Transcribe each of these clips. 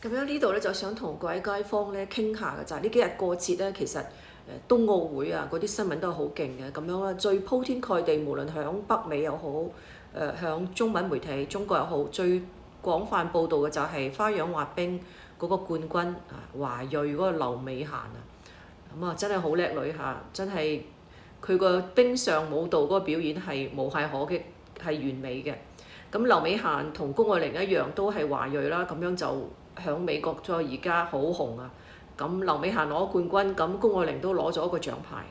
咁樣呢度咧就想同各位街坊咧傾下嘅就係呢幾日過節咧，其實冬奧會啊嗰啲新聞都係好勁嘅，咁樣啦，最鋪天蓋地，無論響北美又好，響中文媒體中國又好，最廣泛報導嘅就係花樣滑冰嗰個冠軍啊，華裔嗰個劉美嫻啊，咁啊真係好叻女嚇，真係佢個冰上舞蹈嗰個表演係無懈可擊，係完美嘅。咁劉美嫻同谷愛凌一樣都係華裔啦，咁樣就響美國再而家好紅啊！咁劉美嫻攞冠軍，咁谷愛凌都攞咗一個獎牌。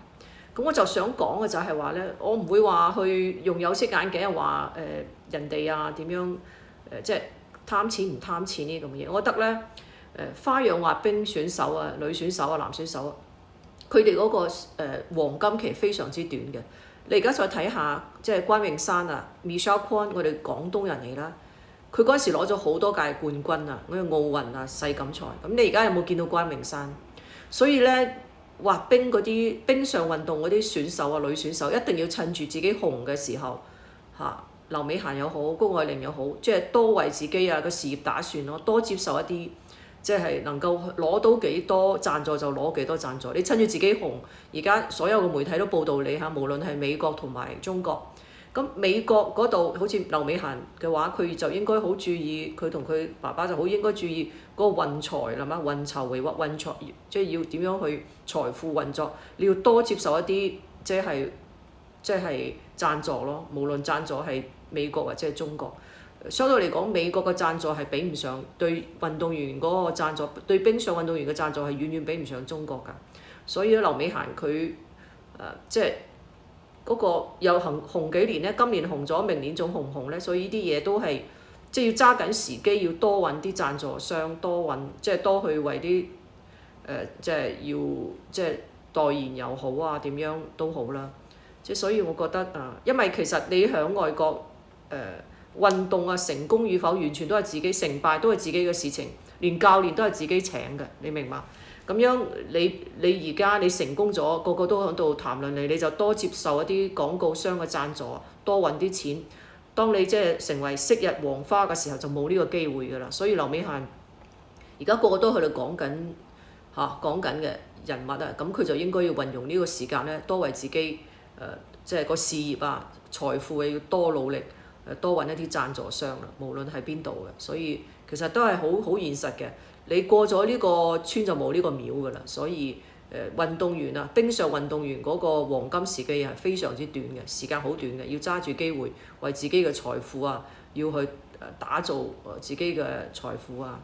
咁我就想講嘅就係話咧，我唔會話去用有色眼鏡話人哋啊點樣即係貪錢唔貪錢呢咁嘅嘢。我覺得咧花樣滑冰選手啊、女選手啊、男選手啊，佢哋嗰個黃金期非常之短嘅。你而家再睇下，即係關詠珊啊 Michelle Kwan， 我哋廣東人嚟啦。佢嗰陣時攞咗好多屆冠軍啊，嗰啲奧運啊、世錦賽。咁你而家有冇見到關詠珊？所以咧，滑冰嗰啲冰上運動嗰啲選手啊、女選手一定要趁住自己紅嘅時候嚇，劉美嫻又好，谷愛凌又好，即係多為自己啊個事業打算咯，多接受一啲。即係能夠攞到幾多贊助就攞幾多贊助，你趁住自己紅，而家所有嘅媒體都報導你嚇，無論係美國同埋中國。咁美國嗰度好似劉美嫻嘅話，佢就應該好注意，佢同佢爸爸就好應該注意嗰個運財啦嘛，運籌帷幄運財，即係要點樣去財富運作，你要多接受一啲即係贊助咯，無論贊助係美國或者係中國。相對嚟講，美國嘅贊助係比唔上對運動員嗰個贊助，對冰上運動員嘅贊助係遠遠比唔上中國㗎。所以咧，劉美嫻佢即係嗰個又紅幾年咧，今年紅咗，明年仲紅唔紅咧？所以呢啲嘢都係即係要揸緊時機，要多揾啲贊助商，多揾即係多去為啲即係要即係代言又好啊，點樣都好啦。即係所以我覺得因為其實你喺外國運動啊，成功與否完全都係自己，成敗都係自己嘅事情，連教練都係自己請嘅，你明嘛？咁樣你而家你成功咗，個個都喺度談論你，你就多接受一啲廣告商嘅贊助，多揾啲錢。當你即係成為昔日黃花嘅時候，就冇呢個機會㗎啦。所以劉美嫻而家個個都喺度講緊嘅人物啊，咁佢就應該要運用呢個時間咧，多為自己即係個事業啊、財富要多努力。多揾一啲贊助商啦，無論係邊度嘅，所以其實都係好現實嘅。你過咗呢個村就冇呢個廟㗎啦，所以運動員啊，冰上運動員嗰個黃金時機係非常之短嘅，時間好短嘅，要揸住機會為自己嘅財富啊，要去打造自己嘅財富啊。